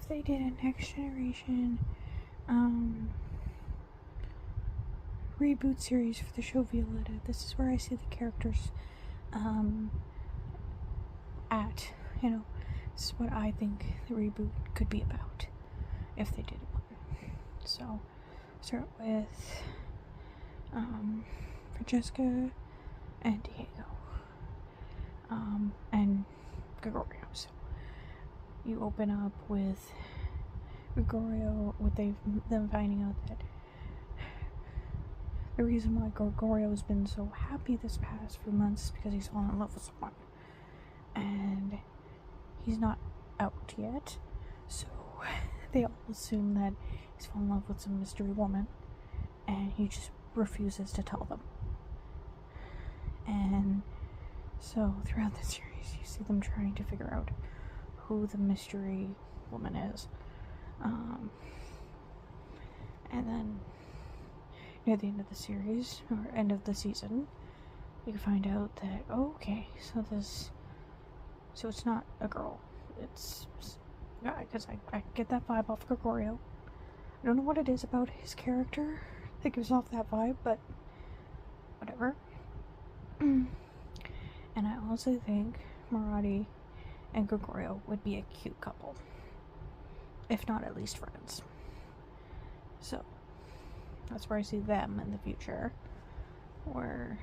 if they did a Next Generation reboot series for the show Violetta, this is where I see the characters at. This is what I think the reboot could be about if they did one. So, start with Francesca and Diego, and Gregorio. So, you open up with Gregorio, with them finding out that the reason why Gregorio has been so happy this past few months is because he's fallen in love with someone. And he's not out yet, so they all assume that he's fallen in love with some mystery woman, and he just refuses to tell them. And so throughout the series, you see them trying to figure out who the mystery woman is. And then near the end of the series, or end of the season, you find out that, okay, so it's not a girl, it's a guy, because I get that vibe off Gregorio. I don't know what it is about his character that gives off that vibe, but whatever. And I also think Marathi and Gregorio would be a cute couple, if not at least friends. So that's where I see them in the future. And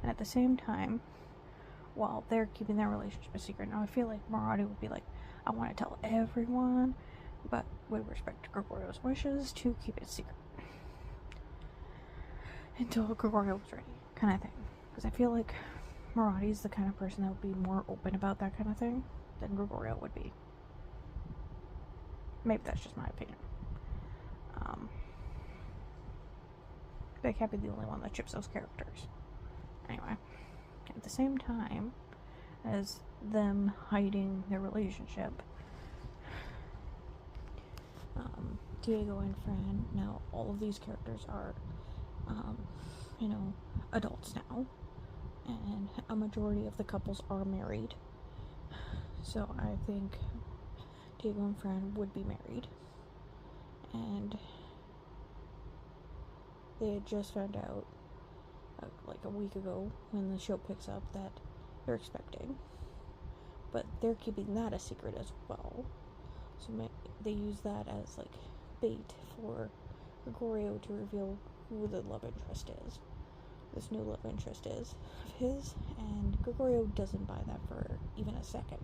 at the same time, while they're keeping their relationship a secret, now I feel like Marathi would be like, I want to tell everyone, but with respect to Gregorio's wishes, to keep it secret until Gregorio was ready, kind of thing. Because I feel like Marathi's the kind of person that would be more open about that kind of thing than Gregorio would be. Maybe that's just my opinion. But I can't be the only one that chips those characters. Anyway, at the same time as them hiding their relationship, Diego and Fran, now all of these characters are, adults now, and a majority of the couples are married. So I think Diego and Fran would be married, and they had just found out like a week ago when the show picks up that they're expecting, but they're keeping that a secret as well. So they use that as like bait for Gregorio to reveal who the love interest is, this new love interest is of his, and Gregorio doesn't buy that for even a second,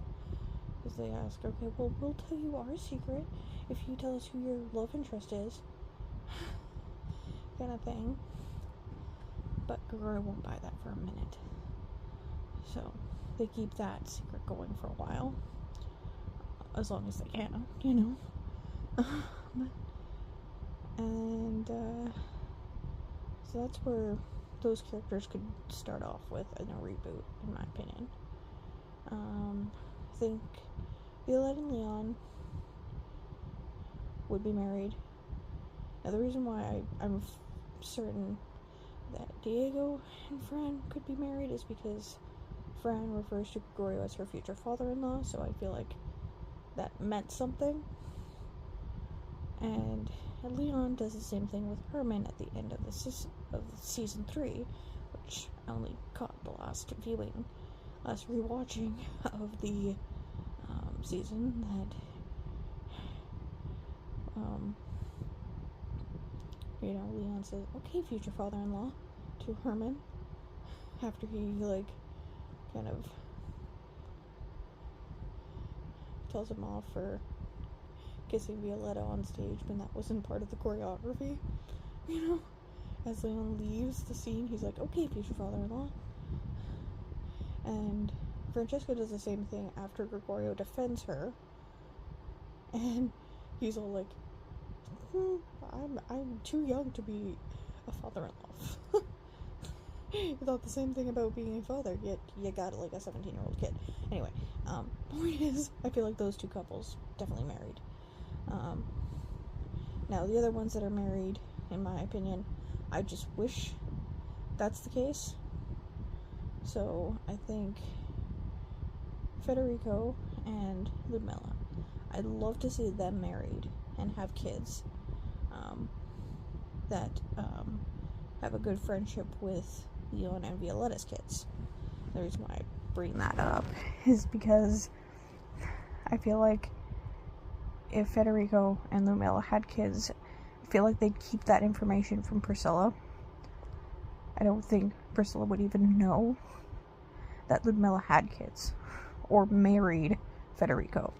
because they ask, okay, well, we'll tell you our secret if you tell us who your love interest is, kind of thing. But Gregorio won't buy that for a minute, so they keep that secret going for a while, as long as they can, and so that's where those characters could start off with in a reboot, in my opinion. I think Violetta and Leon would be married. Now, the reason why I'm certain that Diego and Fran could be married is because Fran refers to Gregorio as her future father-in-law, so I feel like that meant something. And Leon does the same thing with Herman at the end of season 3, which I only caught the last rewatching of the season, that Leon says, okay, future father-in-law, to Herman, after he kind of tells him off for kissing Violetta on stage when that wasn't part of the choreography. As Leon leaves the scene, he's like, okay, future father-in-law. And Francesca does the same thing after Gregorio defends her, and he's all like, I'm too young to be a father-in-law. You thought the same thing about being a father, yet you got like a 17-year-old kid. Anyway, point is, I feel like those two couples definitely married. Now the other ones that are married, in my opinion, I just wish that's the case. So I think Federico and Ludmilla. I'd love to see them married and have kids that have a good friendship with Leon and Violetta's kids. The reason why I bring that up is because I feel like if Federico and Ludmilla had kids, I feel like they'd keep that information from Priscilla. I don't think Priscilla would even know that Ludmilla had kids or married Federico,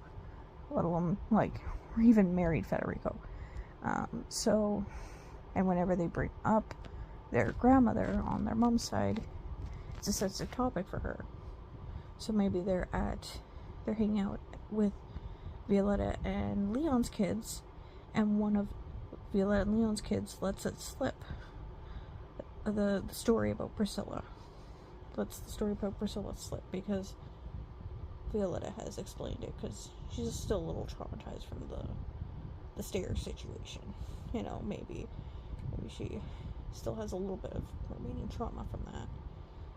let alone or even married Federico. And whenever they bring up their grandmother on their mom's side, it's a sensitive topic for her. So maybe they're hanging out with Violetta and Leon's kids, and one of Violetta and Leon's kids lets it slip. The story about Priscilla. Lets the story about Priscilla slip because Violetta has explained it, because she's still a little traumatized from the stair situation. Maybe she still has a little bit of remaining trauma from that.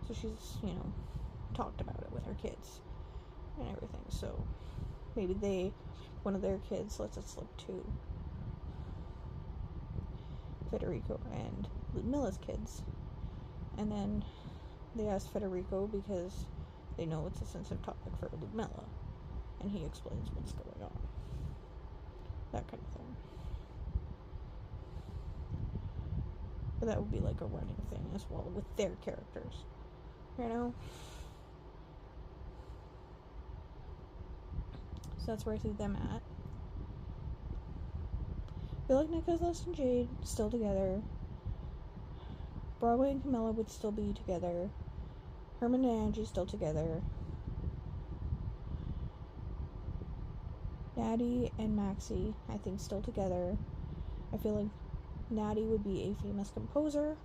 So she's, talked about it with her kids and everything. So maybe one of their kids lets it slip to Federico and Ludmilla's kids. And then they ask Federico because they know it's a sensitive topic for Ludmilla. And he explains what's going on. That kind of thing. But that would be like a running thing as well with their characters. So that's where I see them at. I feel like Nicholas and Jade still together. Broadway and Camilla would still be together. Herman and Angie still together. Natty and Maxie, I think, still together. I feel like Natty would be a famous composer,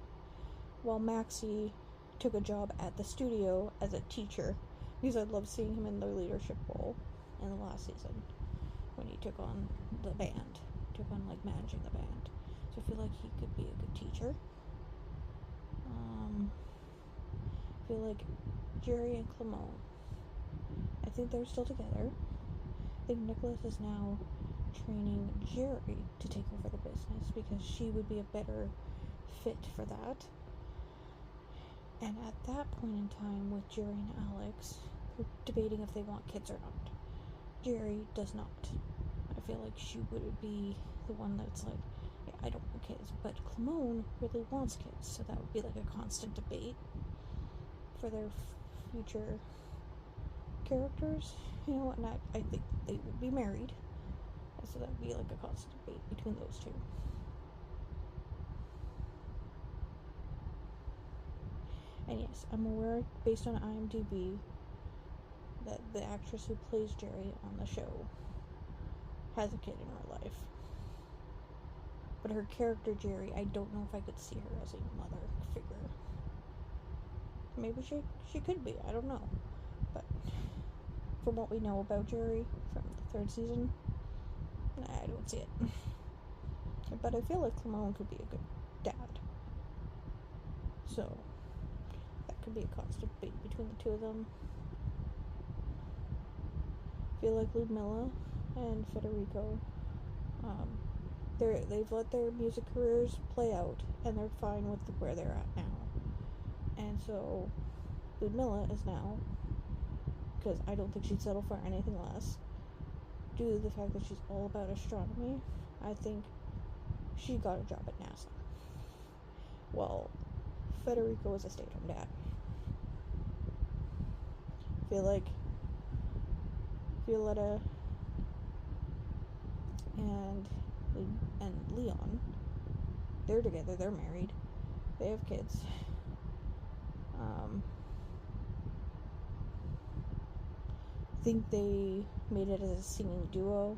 while Maxie took a job at the studio as a teacher, because I'd love seeing him in the leadership role in the last season when he took on the band, managing the band. So I feel like he could be a good teacher. I feel like Jerry and Clement, I think they're still together. I think Nicholas is now training Jerry to take over the business because she would be a better fit for that. And at that point in time, with Jerry and Alex, they're debating if they want kids or not. Jerry does not. I feel like she would be the one that's like, yeah, I don't want kids. But Clement really wants kids, so that would be like a constant debate for their future characters. And I think they would be married. So that would be like a constant debate between those two. And yes, I'm aware, based on IMDb, that the actress who plays Jerry on the show has a kid in her life. But her character, Jerry, I don't know if I could see her as a mother figure. Maybe she could be, I don't know. But from what we know about Jerry from the 3rd season, I don't see it. But I feel like Clement could be a good dad. So that could be a constant debate between the two of them. I feel like Ludmilla and Federico, they've let their music careers play out, and they're fine with where they're at now. And so Ludmilla is now, because I don't think she'd settle for anything less, due to the fact that she's all about astronomy. I think she got a job at NASA. Well, Federico is a stay-at-home dad. I feel like Violetta and Leon, they're together, they're married, they have kids. I think they made it as a singing duo.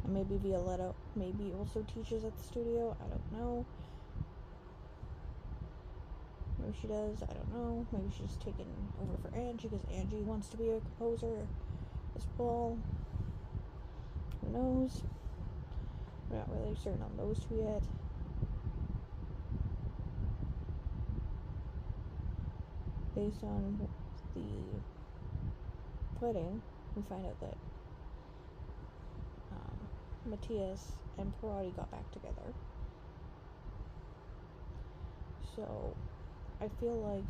And maybe Violetta maybe also teaches at the studio, I don't know. Maybe she does, I don't know. Maybe she's taken over for Angie because Angie wants to be a composer as well. Who knows? We're not really certain on those two yet. Based on the wedding, we find out that Matthias and Parati got back together. So I feel like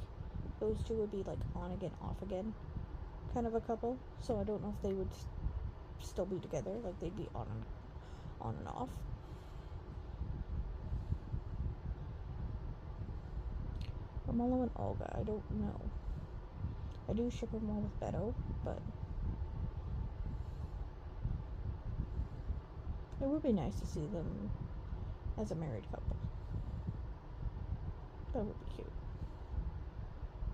those two would be like on again, off again kind of a couple. So I don't know if they would still be together, like they'd be on and off. Romulo and Olga, I don't know. I do ship her more with Beto, but it would be nice to see them as a married couple. That would be cute.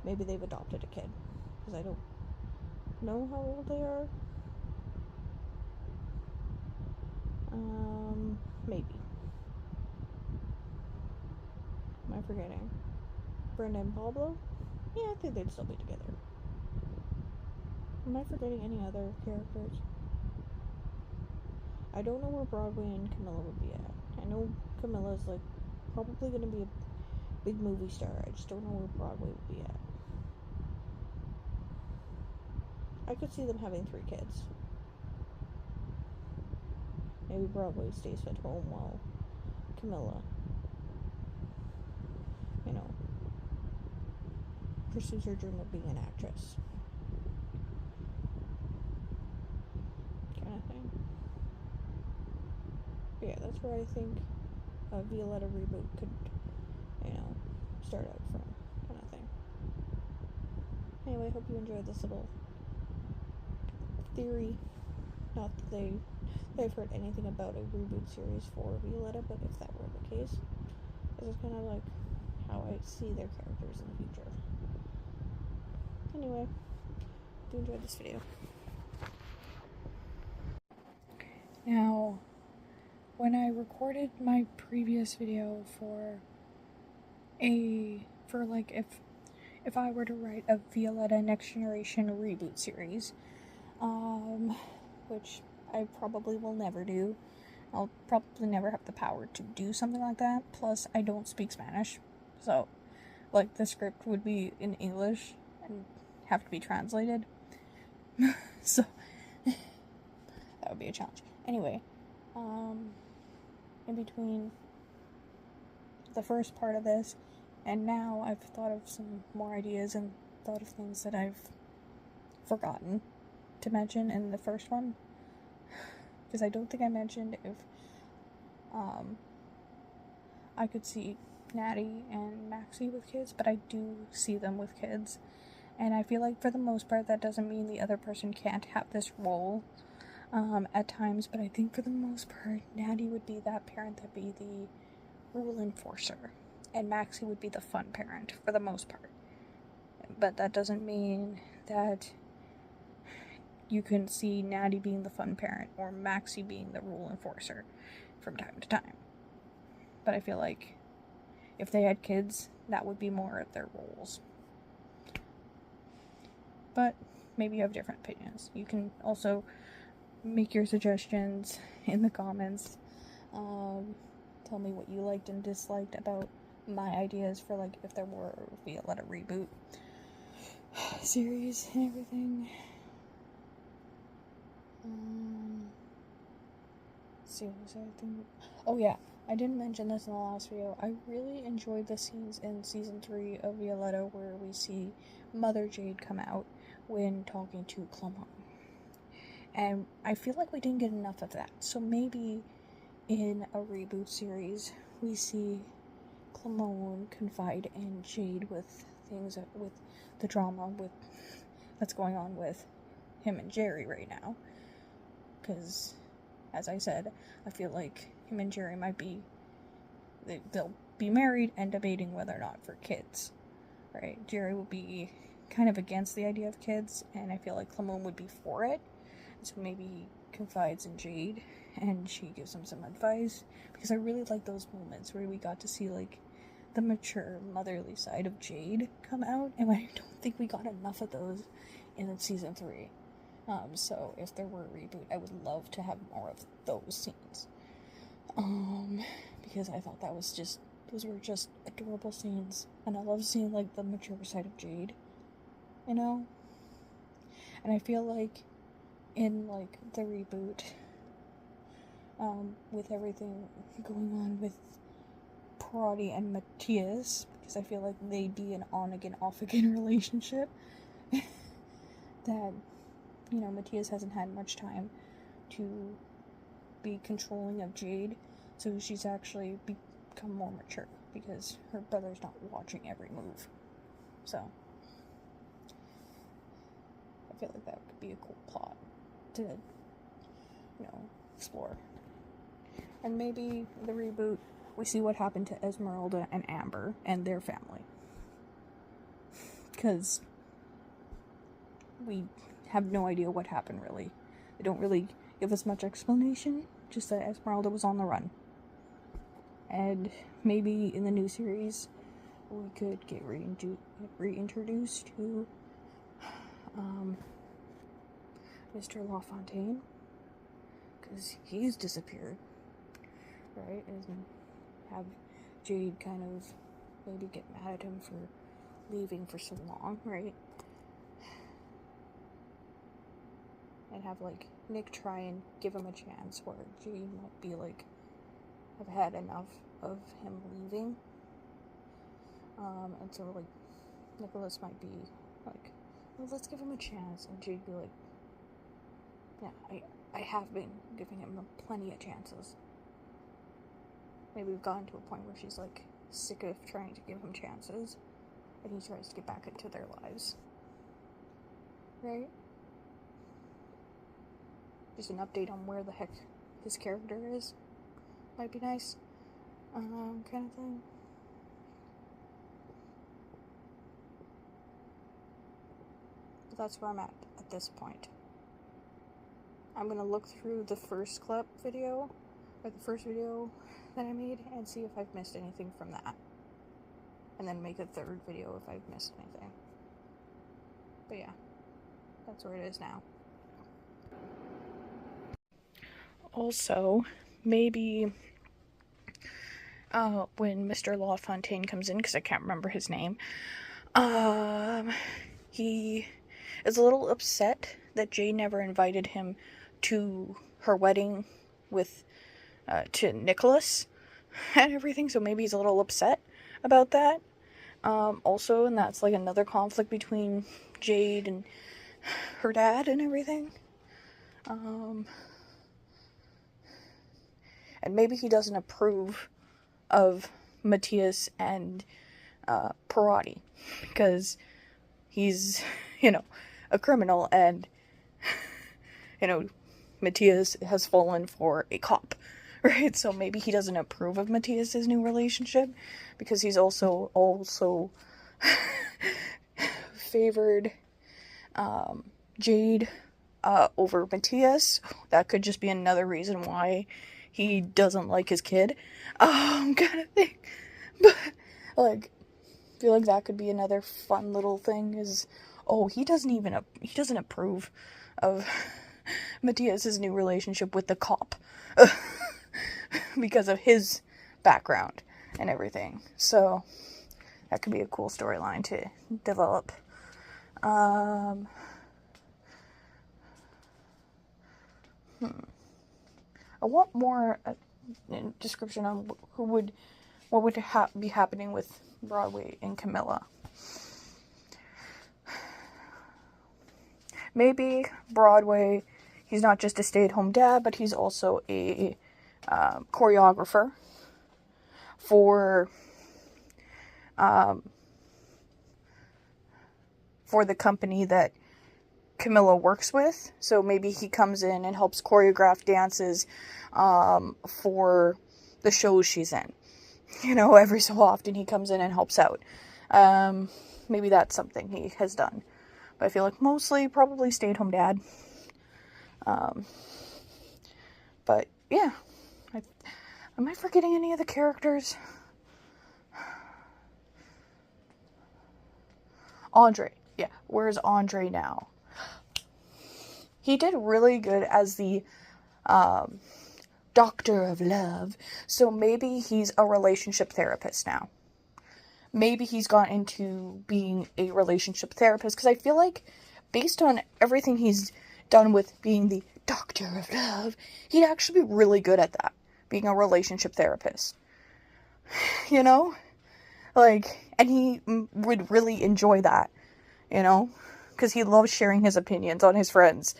Maybe they've adopted a kid, because I don't know how old they are. Maybe. Am I forgetting? Brenda and Pablo? Yeah, I think they'd still be together. Am I forgetting any other characters? I don't know where Broadway and Camilla would be at. I know Camilla's like probably gonna be a big movie star. I just don't know where Broadway would be at. I could see them having 3 kids. Maybe Broadway stays at home while Camilla, pursues her dream of being an actress. Kind of thing. But yeah, that's where I think a Violetta reboot could, start out from, kind of thing. Anyway, I hope you enjoyed this little theory. Not that they've heard anything about a reboot series for Violetta, but if that were the case, this is kind of like how I see their characters in the future. Anyway, if you enjoyed this video. Now, when I recorded my previous video if I were to write a Violetta Next Generation reboot series, which I probably will never do. I'll probably never have the power to do something like that. Plus, I don't speak Spanish, so the script would be in English and have to be translated. So that would be a challenge. Anyway, in between the first part of this and now, I've thought of some more ideas and thought of things that I've forgotten to mention in the first one, because I don't think I mentioned if I could see Natty and Maxie with kids, but I do see them with kids, and I feel like for the most part that doesn't mean the other person can't have this role at times, but I think for the most part Natty would be that parent that be the rule enforcer, and Maxie would be the fun parent for the most part. But that doesn't mean that you can see Natty being the fun parent or Maxie being the rule enforcer from time to time. But I feel like if they had kids, that would be more of their roles. But maybe you have different opinions. You can also make your suggestions in the comments. Tell me what you liked and disliked about my ideas for if there were a Violetta reboot series and everything. Let's see, what was the other thing? Oh yeah, I didn't mention this in the last video. I really enjoyed the scenes in season 3 of Violetta where we see Mother Jade come out when talking to Clement. And I feel like we didn't get enough of that. So maybe in a reboot series, we see Clement confide in Jade with things, with the drama that's going on with him and Jerry right now. Because, as I said, I feel like him and Jerry they'll be married and debating whether or not for kids, right? Jerry will be kind of against the idea of kids, and I feel like Clement would be for it. So maybe he confides in Jade, and she gives him some advice, because I really like those moments where we got to see, the mature, motherly side of Jade come out, and I don't think we got enough of those in season 3. So if there were a reboot, I would love to have more of those scenes. Because I thought those were just adorable scenes, and I love seeing, the mature side of Jade. you know? And I feel like in, like, the reboot, with everything going on with Parati and Matthias, because I feel like they'd be an on-again, off-again relationship, that, you know, Matthias hasn't had much time to be controlling of Jade, so she's actually become more mature, because her brother's not watching every move. So, I feel like that could be a cool plot to, you know, explore. And maybe the reboot, we see what happened to Esmeralda and Amber and their family. Because we have no idea what happened, really. They don't really give us much explanation, just that Esmeralda was on the run. And maybe in the new series, we could get reintroduced to Mr. LaFontaine, because he's disappeared, right? And have Jade kind of maybe get mad at him for leaving for so long, right? And have, like, Nick try and give him a chance where Jade might be like, I've had enough of him leaving. And so, like, Nicholas might be like, well, let's give him a chance. And Jade be like, yeah, I have been giving him plenty of chances. Maybe we've gotten to a point where she's, like, sick of trying to give him chances, and he tries to get back into their lives. Right? Just an update on where the heck his character is. Might be nice. Kind of thing. But that's where I'm at this point. I'm gonna look through the first clip video, or the first video that I made, and see if I've missed anything from that. And then make a third video if I've missed anything. But yeah, that's where it is now. Also, maybe when Mr. LaFontaine comes in, because I can't remember his name, he is a little upset that Jay never invited him to her wedding with, to Nicholas and everything, so maybe he's a little upset about that. Also, and that's, like, another conflict between Jade and her dad and everything. And maybe he doesn't approve of Matthias and Parati, because he's, you know, a criminal, and, you know, Matthias has fallen for a cop, right? So maybe he doesn't approve of Matthias's new relationship, because he's also favored Jade over Matthias. That could just be another reason why he doesn't like his kid, kind of thing. But, like, I feel like that could be another fun little thing, is, he doesn't approve of Matthias's new relationship with the cop, because of his background and everything. So, that could be a cool storyline to develop. I want more description on what would be happening with Broadway and Camilla. Maybe Broadway, he's not just a stay-at-home dad, but he's also a choreographer for the company that Camilla works with. So maybe he comes in and helps choreograph dances for the shows she's in. You know, every so often he comes in and helps out. Maybe that's something he has done. But I feel like mostly probably stay-at-home dad. But yeah. Am I forgetting any of the characters? Andre. Yeah, where's Andre now? He did really good as the doctor of love, so maybe he's a relationship therapist now. maybe he's gone into being a relationship therapist, because I feel like based on everything he's done with being the doctor of love, he'd actually be really good at that, being a relationship therapist. You know? Like, and he would really enjoy that, you know? Because he loves sharing his opinions on his friends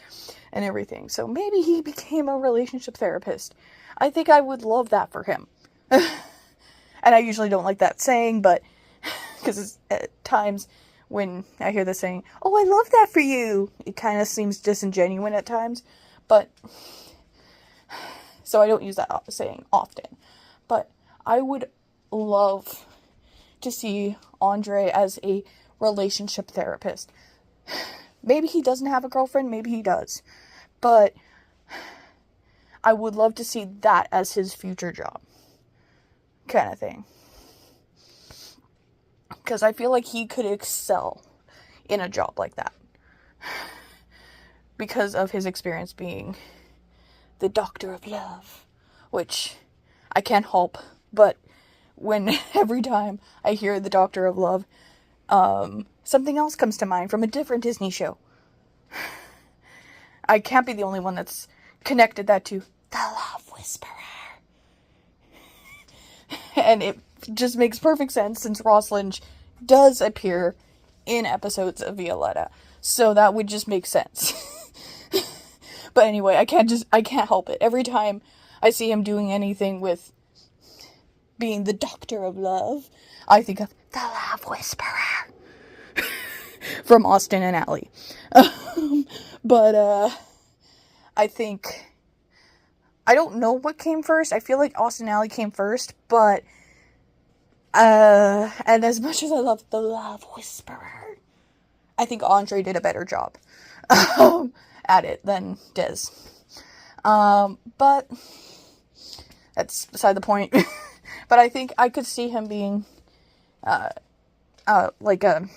and everything. So maybe he became a relationship therapist. I think I would love that for him. And I usually don't like that saying, but because at times when I hear this saying, oh, I love that for you, it kind of seems disingenuous at times. But, so I don't use that saying often. But I would love to see Andre as a relationship therapist. Maybe he doesn't have a girlfriend, maybe he does. But I would love to see that as his future job. Kind of thing. Because I feel like he could excel in a job like that. Because of his experience being the doctor of love. Which I can't help but every time I hear the doctor of love, something else comes to mind from a different Disney show. I can't be the only one that's connected that to the Love Whisperer. And it just makes perfect sense since Rosalind does appear in episodes of Violetta. So that would just make sense. But anyway, I can't help it. Every time I see him doing anything with being the doctor of love, I think of the Love Whisperer. From Austin and Ally. But I think, I don't know what came first. I feel like Austin and Ally came first, but and as much as I love the Love Whisperer, I think Andre did a better job at it than Des. But that's beside the point. But I think I could see him being like a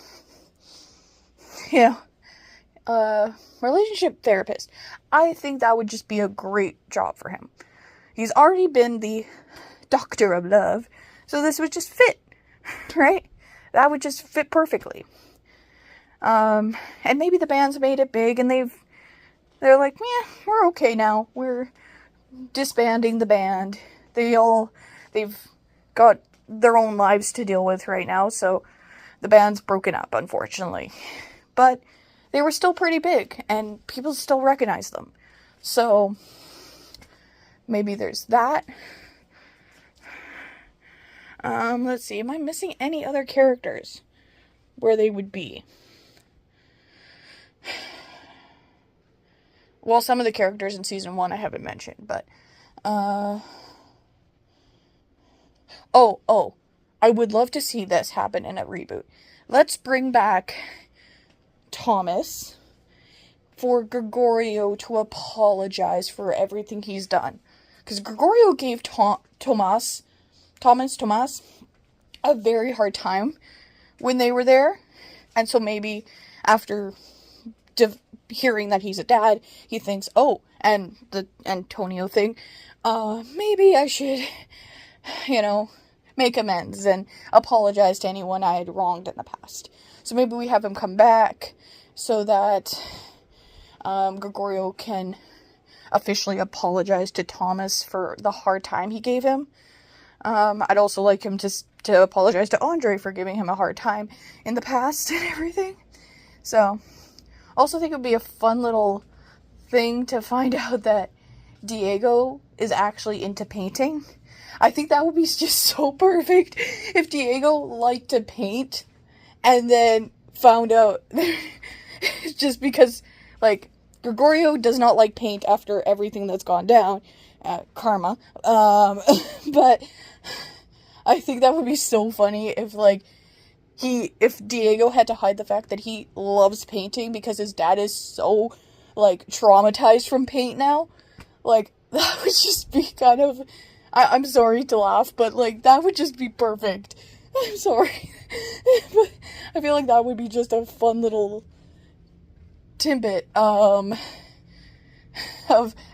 relationship therapist. I think that would just be a great job for him. He's already been the doctor of love, so this would just fit, right? That would just fit perfectly. And maybe the band's made it big, and they're like, yeah, we're okay now. We're disbanding the band. They've got their own lives to deal with right now, so the band's broken up, unfortunately. But they were still pretty big, and people still recognize them. So, maybe there's that. Let's see, am I missing any other characters where they would be? Well, some of the characters in season 1 I haven't mentioned, but, Oh, I would love to see this happen in a reboot. Let's bring back Thomas for Gregorio to apologize for everything he's done. Because Gregorio gave Thomas a very hard time when they were there. And so maybe after hearing that he's a dad, he thinks, oh, and the Antonio thing, maybe I should, make amends and apologize to anyone I had wronged in the past. So maybe we have him come back so that Gregorio can officially apologize to Thomas for the hard time he gave him. I'd also like him to apologize to Andre for giving him a hard time in the past and everything. So, also think it would be a fun little thing to find out that Diego is actually into painting. I think that would be just so perfect if Diego liked to paint and then found out just because, Gregorio does not like paint after everything that's gone down. Karma. But I think that would be so funny if Diego had to hide the fact that he loves painting because his dad is so, traumatized from paint now. That would just be kind of... I'm sorry to laugh, but, that would just be perfect. I'm sorry. But I feel like that would be just a fun little tidbit, of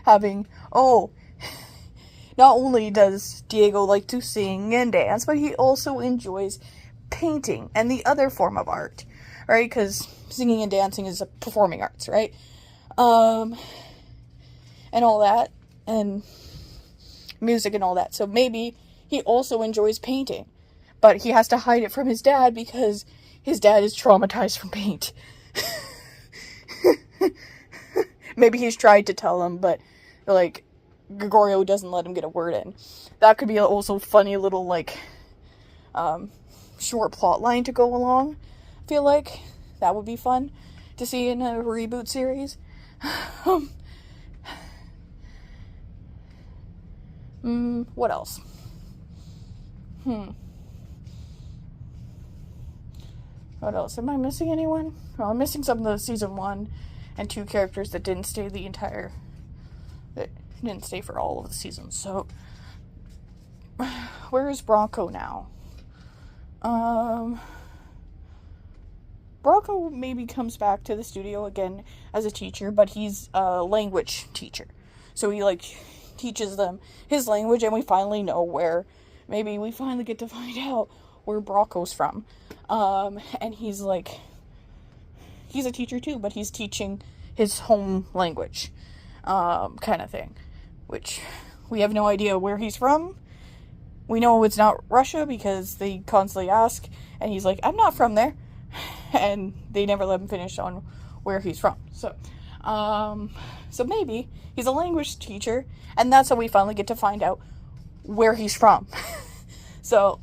having, not only does Diego like to sing and dance, but he also enjoys painting and the other form of art, right? Because singing and dancing is a performing arts, right? And all that, and music and all that. So maybe he also enjoys painting, but he has to hide it from his dad because his dad is traumatized from paint. Maybe he's tried to tell him, but, like, Gregorio doesn't let him get a word in. That could be also funny little, like, short plot line to go along. I feel like that would be fun to see in a reboot series. What else? What else? Am I missing anyone? Well, I'm missing some of the season 1 and 2 characters that didn't stay for all of the seasons. So, where is Bronco now? Bronco maybe comes back to the studio again as a teacher, but he's a language teacher. So he, like, teaches them his language, and we finally know where, maybe we finally get to find out where Bronco's from. And he's, like, he's a teacher too, but he's teaching his home language, kind of thing, which we have no idea where he's from. We know it's not Russia because they constantly ask, and he's like, I'm not from there, and they never let him finish on where he's from. So maybe he's a language teacher, and that's how we finally get to find out where he's from. So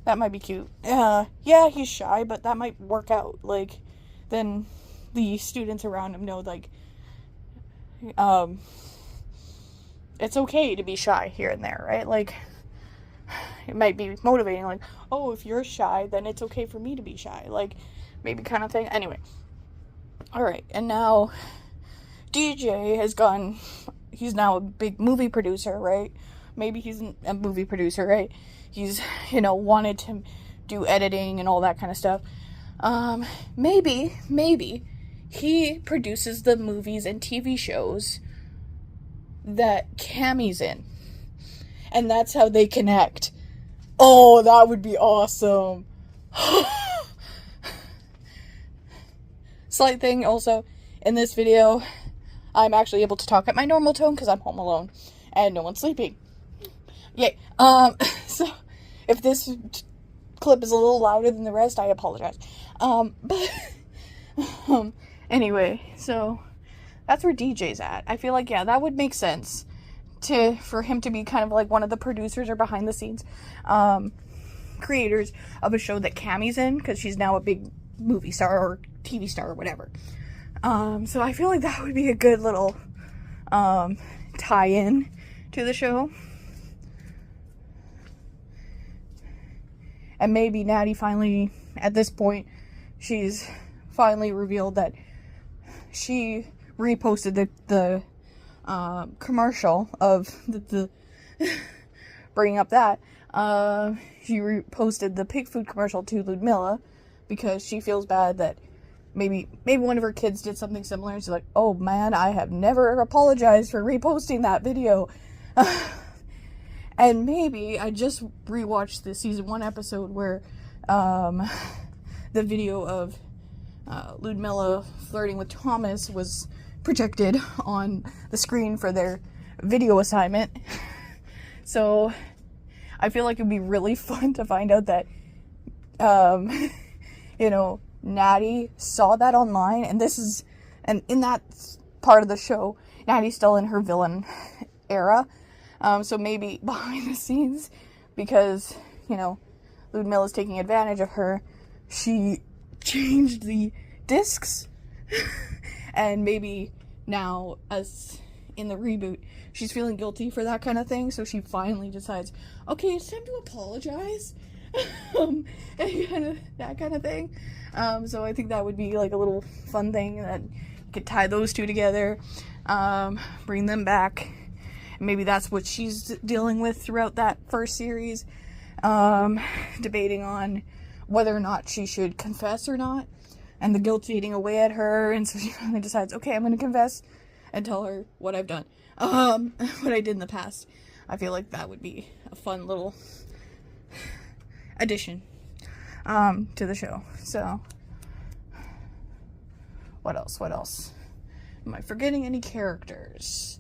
that might be cute. Yeah, he's shy, but that might work out. Like, then the students around him know, like, it's okay to be shy here and there, right? Like, it might be motivating, like, oh, if you're shy, then it's okay for me to be shy. Like, maybe kind of thing. Anyway. Alright, and now DJ has gone, he's now a big movie producer, right? Maybe he's a movie producer, right? He's, wanted to do editing and all that kind of stuff. Maybe he produces the movies and TV shows that Cammy's in. And that's how they connect. Oh, that would be awesome. Slight thing also, in this video, I'm actually able to talk at my normal tone because I'm home alone and no one's sleeping. Yay. So if this clip is a little louder than the rest, I apologize. Anyway, so that's where DJ's at. I feel like, yeah, that would make sense for him to be kind of like one of the producers or behind the scenes creators of a show that Cammy's in, because she's now a big movie star or TV star or whatever. So I feel like that would be a good little tie-in to the show. And maybe Natty finally, at this point, she's finally revealed that she reposted the commercial of the bringing up that, she reposted the pig food commercial to Ludmilla because she feels bad that maybe one of her kids did something similar, and she's like, oh man, I have never apologized for reposting that video. And maybe I just rewatched the season 1 episode where the video of Ludmilla flirting with Thomas was projected on the screen for their video assignment. So I feel like it'd be really fun to find out that Natty saw that online, and in that part of the show, Natty's still in her villain era. So maybe behind the scenes, because, Ludmilla's taking advantage of her, she changed the discs, and maybe now, as in the reboot, she's feeling guilty for that kind of thing, so she finally decides, okay, it's time to apologize, and that kind of thing. So I think that would be like a little fun thing that you could tie those two together, bring them back. Maybe that's what she's dealing with throughout that first series, debating on whether or not she should confess or not, and the guilt eating away at her, and so she finally decides, okay, I'm going to confess and tell her what I've done, what I did in the past. I feel like that would be a fun little addition to the show. So what else? Am I forgetting any characters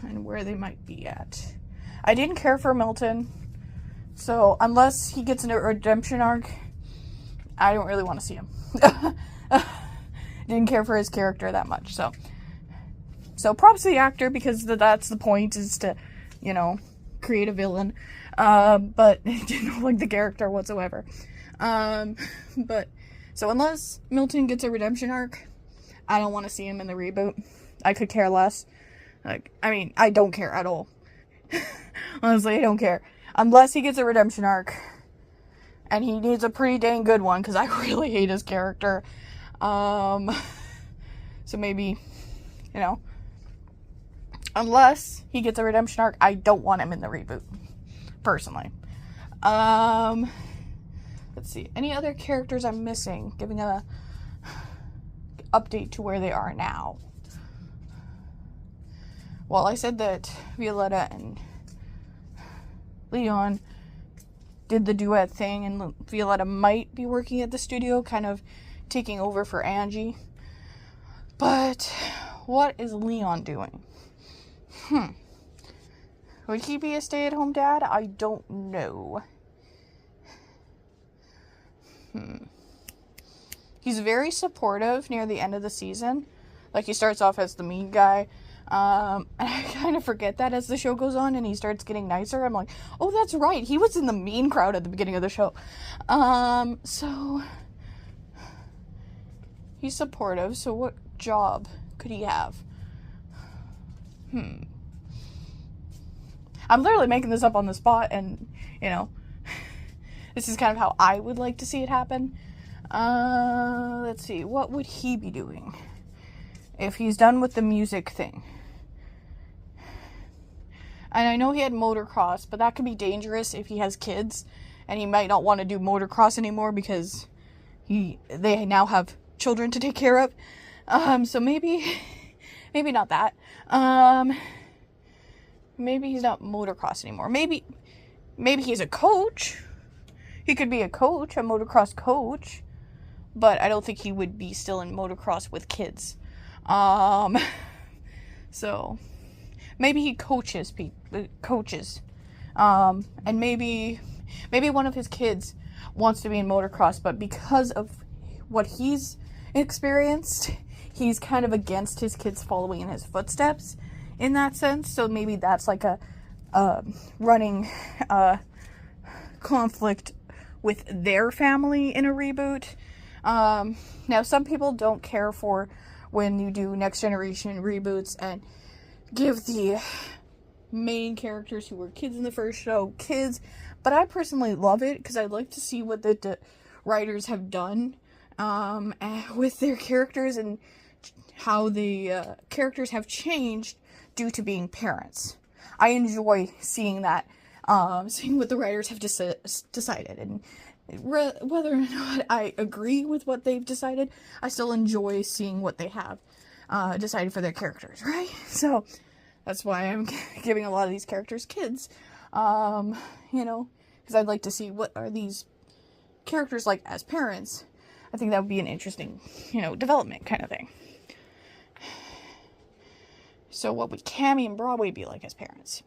and where they might be at? I didn't care for Milton, so unless he gets a redemption arc, I don't really want to see him. Didn't care for his character that much, so props to the actor, because that's the point, is to, create a villain. But didn't like the character whatsoever. But so unless Milton gets a redemption arc, I don't want to see him in the reboot. I could care less. I don't care at all. Honestly, I don't care. Unless he gets a redemption arc. And he needs a pretty dang good one, because I really hate his character. So maybe, unless he gets a redemption arc, I don't want him in the reboot. Personally. Let's see. Any other characters I'm missing? Giving a update to where they are now. Well, I said that Violetta and Leon did the duet thing, and Violetta might be working at the studio, kind of taking over for Angie. But what is Leon doing? Would he be a stay-at-home dad? I don't know. He's very supportive near the end of the season. Like, he starts off as the mean guy. And I kind of forget that as the show goes on and he starts getting nicer. I'm like, oh, that's right. He was in the mean crowd at the beginning of the show. So he's supportive. So what job could he have? I'm literally making this up on the spot, and, this is kind of how I would like to see it happen. Let's see. What would he be doing if he's done with the music thing? And I know he had motocross, but that could be dangerous if he has kids, and he might not want to do motocross anymore because they now have children to take care of. So maybe not that. Maybe he's not motocross anymore. Maybe he's a coach. He could be a coach, a motocross coach, but I don't think he would be still in motocross with kids. So maybe he coaches. And maybe one of his kids wants to be in motocross, but because of what he's experienced, he's kind of against his kids following in his footsteps in that sense. So maybe that's like a running conflict with their family in a reboot. Now, some people don't care for when you do Next Generation reboots and give the main characters who were kids in the first show kids, but I personally love it because I like to see what the writers have done with their characters and how the characters have changed due to being parents. I enjoy seeing that, seeing what the writers have decided, and whether or not I agree with what they've decided, I still enjoy seeing what they have decided for their characters, right? So that's why I'm giving a lot of these characters kids, because I'd like to see what are these characters like as parents. I think that would be an interesting, development kind of thing. So what would Cammy and Broadway be like as parents?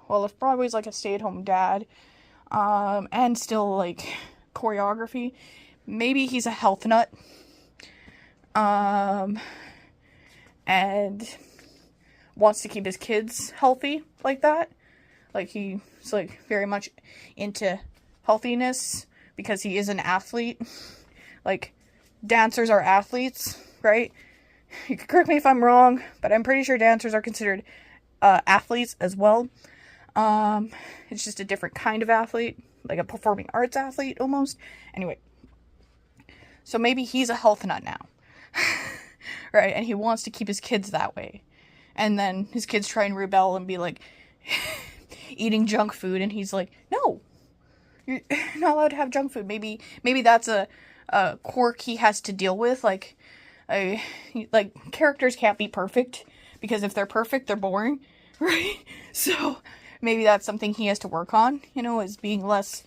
Well, if Broadway's like a stay-at-home dad, and still like choreography, maybe he's a health nut, and wants to keep his kids healthy like that. Like, he's like very much into healthiness because he is an athlete. Like, dancers are athletes, right? You can correct me if I'm wrong, but I'm pretty sure dancers are considered athletes as well. It's just a different kind of athlete, like a performing arts athlete almost. Anyway, so maybe he's a health nut now, right? And he wants to keep his kids that way. And then his kids try and rebel and be like eating junk food, and he's like, no, you're not allowed to have junk food. Maybe that's a quirk he has to deal with. Like characters can't be perfect, because if they're perfect, they're boring, right? So maybe that's something he has to work on, is being less,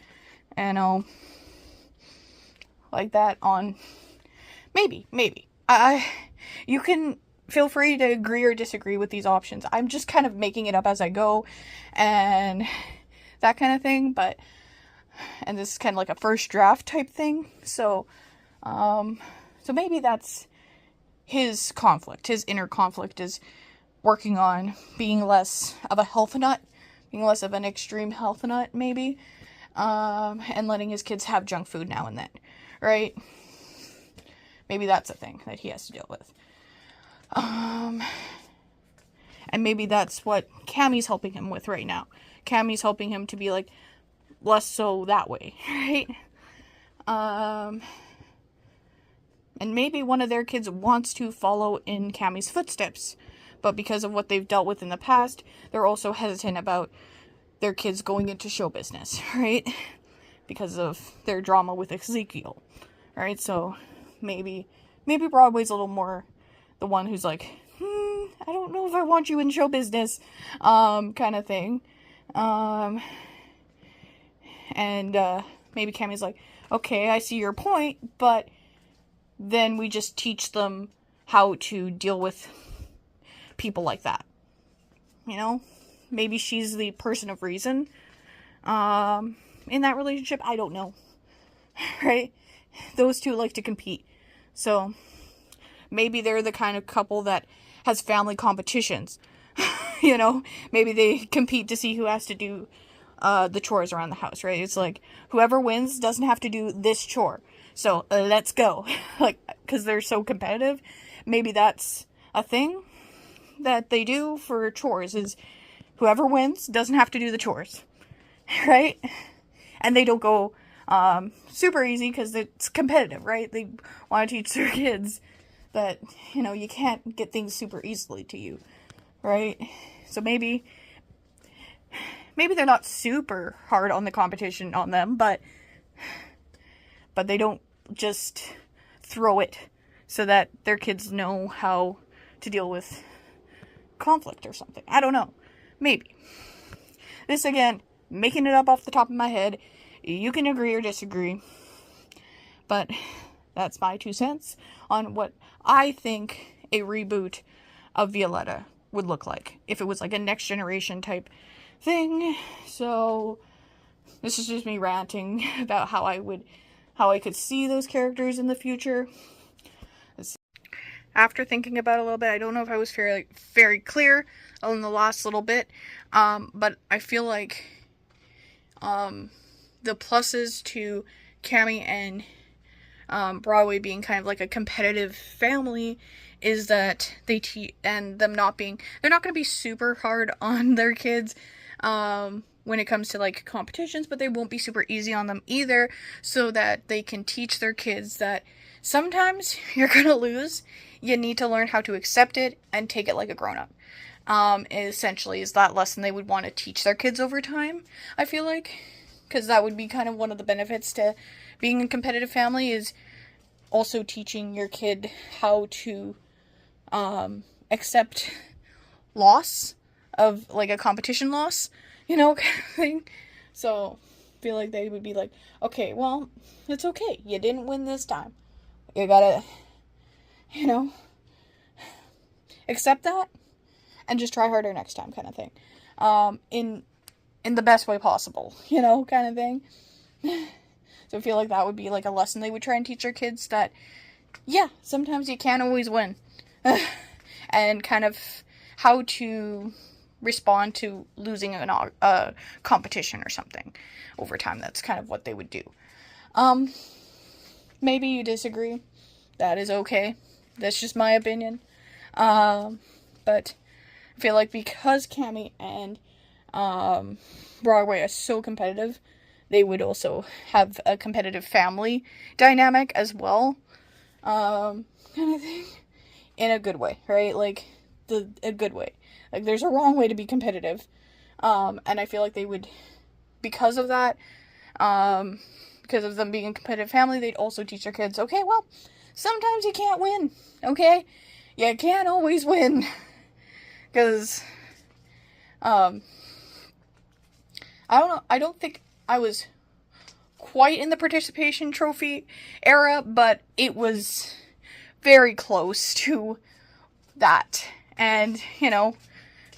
like that on, maybe. You can feel free to agree or disagree with these options. I'm just kind of making it up as I go, and that kind of thing, and this is kind of like a first draft type thing, so maybe that's his conflict, his inner conflict is working on being less of a health nut, being less of an extreme health nut, maybe, and letting his kids have junk food now and then, right? Maybe that's a thing that he has to deal with. And maybe that's what Cammie's helping him with right now. Cammie's helping him to be, like, less so that way, right? And maybe one of their kids wants to follow in Cammie's footsteps, but because of what they've dealt with in the past, they're also hesitant about their kids going into show business, right? Because of their drama with Ezekiel, right? So maybe Broadway's a little more the one who's like, I don't know if I want you in show business, kind of thing. And maybe Cammie's like, okay, I see your point, but then we just teach them how to deal with people like that. Maybe she's the person of reason in that relationship. I don't know. Right? Those two like to compete. So maybe they're the kind of couple that has family competitions. Maybe they compete to see who has to do the chores around the house, right? It's like, whoever wins doesn't have to do this chore. So, let's go. Like, because they're so competitive. Maybe that's a thing that they do for chores, is whoever wins doesn't have to do the chores. Right? And they don't go super easy because it's competitive, right? They want to teach their kids that, you can't get things super easily to you. Right? So maybe they're not super hard on the competition on them, but they don't just throw it so that their kids know how to deal with conflict or something. I don't know. Maybe. This, again, making it up off the top of my head. You can agree or disagree. But that's my 2 cents on what I think a reboot of Violetta would look like. If it was like a next generation type thing. So this is just me ranting about how I could see those characters in the future. After thinking about it a little bit, I don't know if I was very clear in the last little bit, but I feel like the pluses to Cammie and Broadway being kind of like a competitive family is that they're not going to be super hard on their kids when it comes to like competitions, but they won't be super easy on them either, so that they can teach their kids that sometimes you're gonna lose. You need to learn how to accept it and take it like a grown-up. Essentially is that lesson they would want to teach their kids over time, I feel like, because that would be kind of one of the benefits to being a competitive family, is also teaching your kid how to accept loss of, like, a competition loss, kind of thing. So, I feel like they would be like, okay, well, it's okay. You didn't win this time. You gotta, accept that and just try harder next time, kind of thing. In the best way possible, kind of thing. So I feel like that would be like a lesson they would try and teach their kids, that, yeah, sometimes you can't always win. And kind of how to respond to losing a competition or something over time. That's kind of what they would do. Maybe you disagree. That is okay. That's just my opinion. But I feel like because Cammie and Broadway are so competitive, they would also have a competitive family dynamic as well. Kind of thing. In a good way, right? Like, a good way. Like, there's a wrong way to be competitive. And I feel like they would, because of that, because of them being a competitive family, they'd also teach their kids, okay, well, sometimes you can't win, okay? You can't always win. Because, I don't know. I don't think I was quite in the participation trophy era, but it was very close to that. And, you know,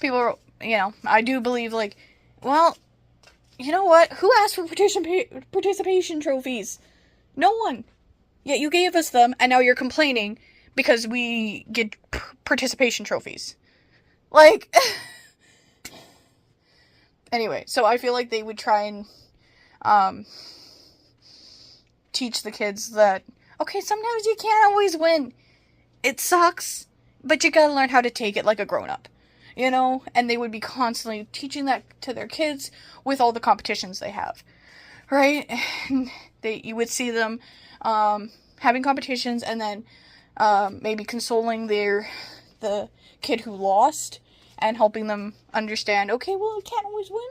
people are, you know, I do believe, like, well, you know what? Who asked for participation trophies? No one. Yet you gave us them, and now you're complaining because we get participation trophies. Like, anyway, so I feel like they would try and teach the kids that, okay, sometimes you can't always win. It sucks, but you gotta learn how to take it like a grown-up, you know? And they would be constantly teaching that to their kids with all the competitions they have, right? And you would see them having competitions, and then maybe consoling the kid who lost and helping them understand, okay, well, you can't always win,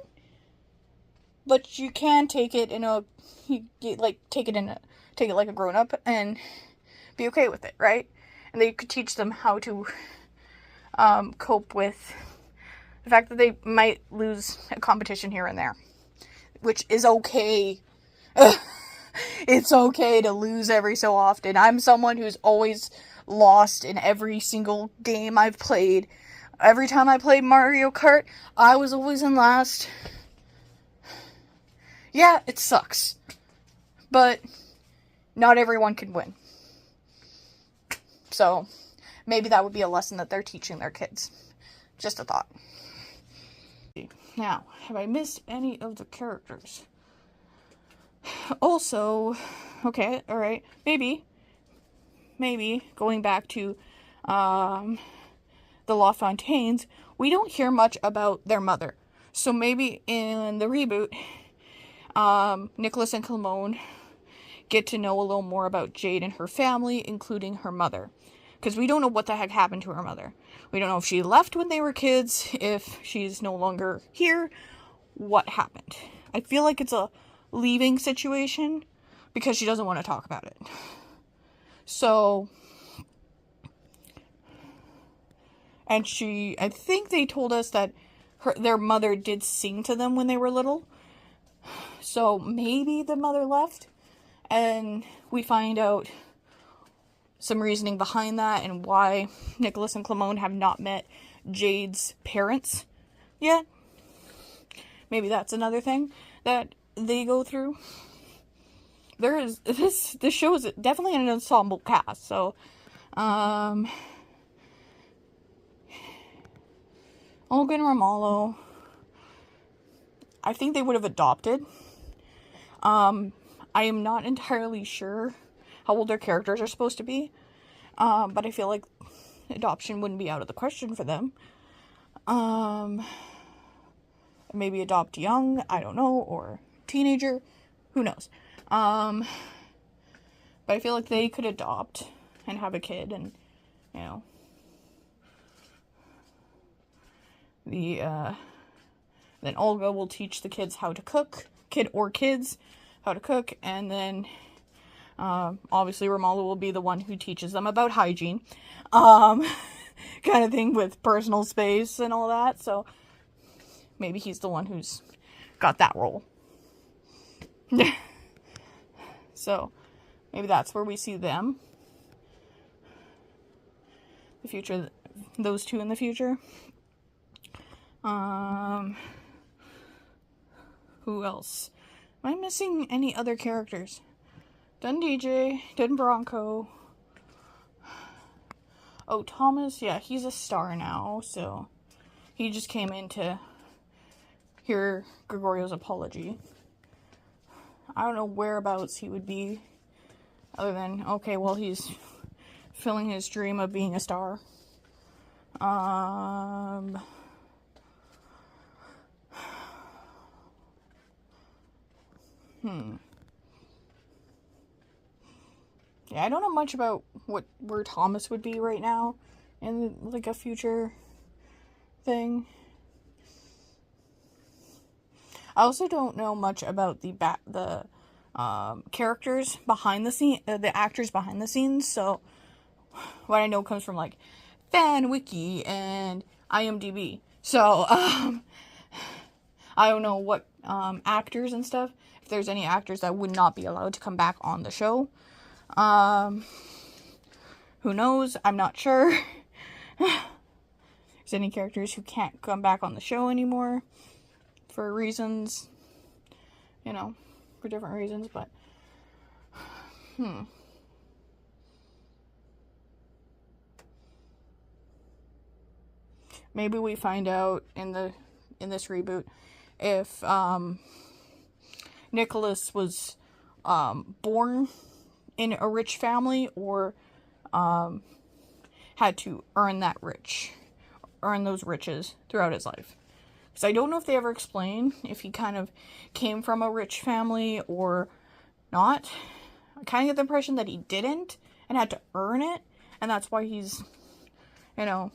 but you can take it take it like a grown-up and be okay with it, right? And they could teach them how to cope with the fact that they might lose a competition here and there, which is okay. It's okay to lose every so often. I'm someone who's always lost in every single game I've played. Every time I played Mario Kart, I was always in last. Yeah, it sucks. But not everyone can win. So, maybe that would be a lesson that they're teaching their kids. Just a thought. Now, have I missed any of the characters? Also, okay, alright, maybe, going back to, the LaFontaines, we don't hear much about their mother. So maybe in the reboot, Nicholas and Clemone get to know a little more about Jade and her family, including her mother. Because we don't know what the heck happened to her mother. We don't know if she left when they were kids, if she's no longer here, what happened. I feel like it's a leaving situation because she doesn't want to talk about it. So, and I think they told us that their mother did sing to them when they were little. So maybe the mother left, and we find out some reasoning behind that and why Nicholas and Clemone have not met Jade's parents yet. Maybe that's another thing that they go through. This show is definitely an ensemble cast, so Olga and Romulo, I think they would have adopted. I am not entirely sure how old their characters are supposed to be, but I feel like adoption wouldn't be out of the question for them. Maybe adopt young, I don't know, or teenager, who knows. But I feel like they could adopt and have a kid, and, you know, then Olga will teach the kids how to cook, kids how to cook, and then obviously Romulo will be the one who teaches them about hygiene, kind of thing, with personal space and all that. So maybe he's the one who's got that role. So maybe that's where we see them, the future, those two in the future. Who else? Am I missing any other characters? Done DJ, done Bronco. Oh, Thomas, yeah, he's a star now, so he just came in to hear Gregorio's apology. I don't know whereabouts he would be, other than, okay, well, he's fulfilling his dream of being a star. Yeah, I don't know much about where Thomas would be right now in, like, a future thing. I also don't know much about the characters behind the scene, the actors behind the scenes. So what I know comes from, like, Fan Wiki and IMDb. So I don't know actors and stuff. If there's any actors that would not be allowed to come back on the show. Who knows? I'm not sure. There's any characters who can't come back on the show anymore for reasons, for different reasons, but maybe we find out in this reboot if Nicholas was born in a rich family or had to earn those riches throughout his life. Because I don't know if they ever explain if he kind of came from a rich family or not. I kind of get the impression that he didn't and had to earn it, and that's why he's, not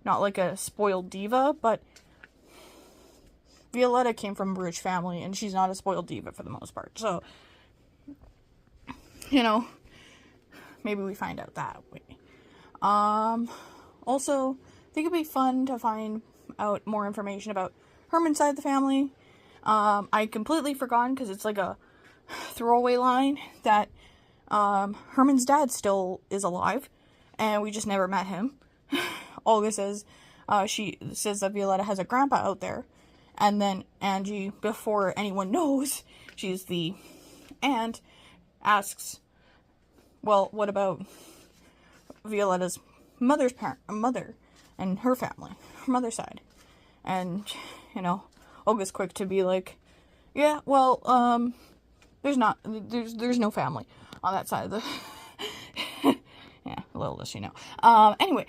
like a spoiled diva, but Violetta came from a rich family, and she's not a spoiled diva for the most part. So, maybe we find out that way. Also, I think it'd be fun to find out more information about Herman's side of the family. I completely forgotten, because it's like a throwaway line, that Herman's dad still is alive, and we just never met him. Olga says, she says that Violetta has a grandpa out there, and then Angie, before anyone knows she's the aunt, asks, well, what about Violetta's mother and her family, her mother's side? And, Olga's quick to be like, yeah, well, there's no family on that side of the, yeah, little does she know. Anyway,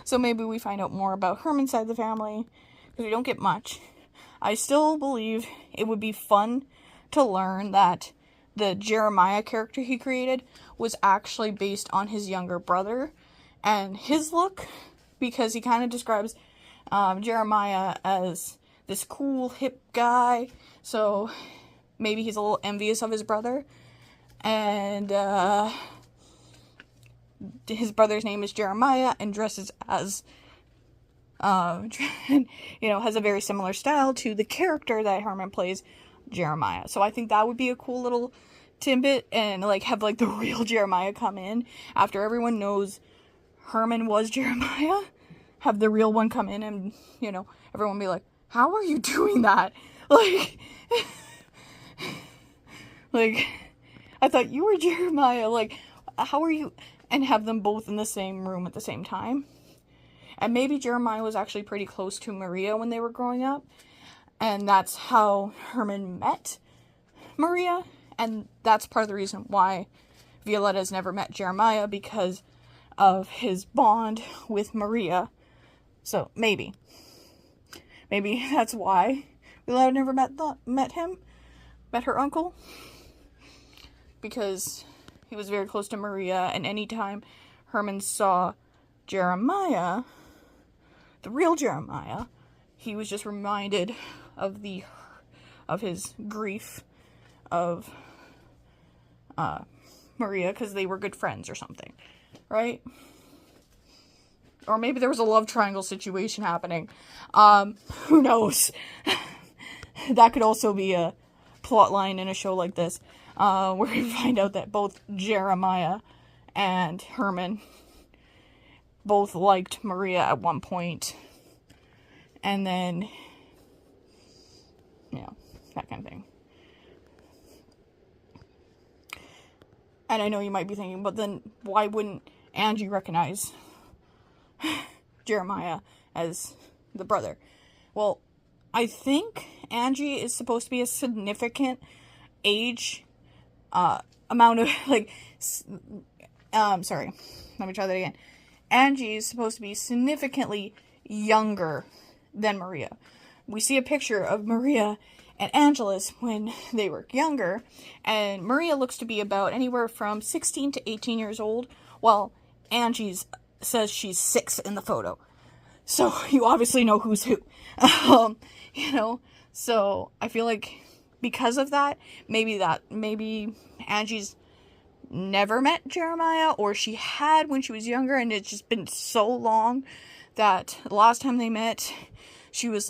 so maybe we find out more about Herman's side of the family, because we don't get much. I still believe it would be fun to learn that the Jeremiah character he created was actually based on his younger brother and his look, because he kind of describes Jeremiah as this cool, hip guy, so maybe he's a little envious of his brother, and his brother's name is Jeremiah and dresses as has a very similar style to the character that Herman plays, Jeremiah. So I think that would be a cool little tidbit, and have the real Jeremiah come in after everyone knows Herman was Jeremiah. Have the real one come in, and everyone be like, how are you doing that? I thought you were Jeremiah. How are you? And have them both in the same room at the same time. And maybe Jeremiah was actually pretty close to Maria when they were growing up, and that's how Herman met Maria, and that's part of the reason why Violetta's never met Jeremiah, because of his bond with Maria. So maybe that's why Violetta never met her uncle, because he was very close to Maria, and anytime Herman saw Jeremiah, the real Jeremiah, he was just reminded of his grief of Maria, because they were good friends or something, right? Or maybe there was a love triangle situation happening. Who knows? That could also be a plot line in a show like this, where we find out that both Jeremiah and Herman both liked Maria at one point, and then, that kind of thing. And I know you might be thinking, but then why wouldn't Angie recognize Jeremiah as the brother? Well, I think Angie is supposed to be a significant age, amount of, sorry, let me try that again. Angie is supposed to be significantly younger than Maria. We see a picture of Maria and Angelus when they were younger, and Maria looks to be about anywhere from 16 to 18 years old, while Angie says she's 6 in the photo. So you obviously know who's who. So I feel like because of that, maybe Angie's never met Jeremiah, or she had when she was younger, and it's just been so long that the last time they met, she was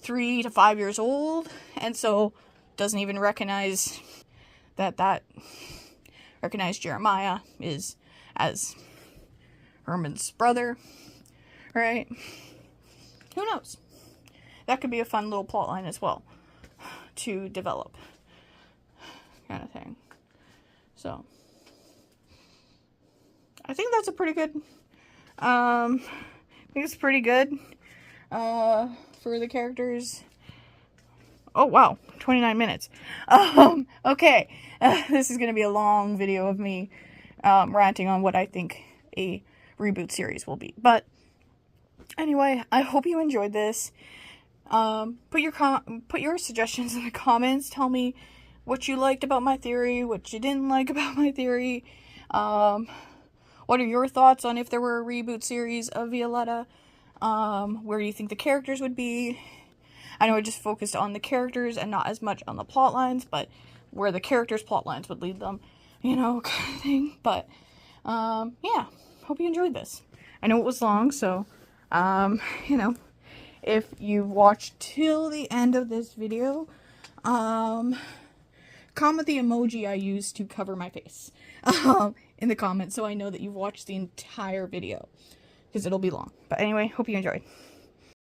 3 to 5 years old, and so doesn't even recognize recognize Jeremiah is as Herman's brother, right? Who knows? That could be a fun little plot line as well to develop, kind of thing. So I think that's a pretty good, I think it's pretty good, for the characters. Oh, wow, 29 minutes. Okay, this is going to be a long video of me, ranting on what I think a reboot series will be. But, anyway, I hope you enjoyed this. Put your suggestions in the comments. Tell me what you liked about my theory, what you didn't like about my theory. What are your thoughts on if there were a reboot series of Violetta? Where do you think the characters would be? I know I just focused on the characters and not as much on the plot lines, but where the characters' plot lines would lead them, you know, kind of thing. But, yeah, hope you enjoyed this. I know it was long, so, you know, if you watched till the end of this video, comment the emoji I used to cover my face, in the comments so I know that you've watched the entire video, because it'll be long. But anyway, hope you enjoyed.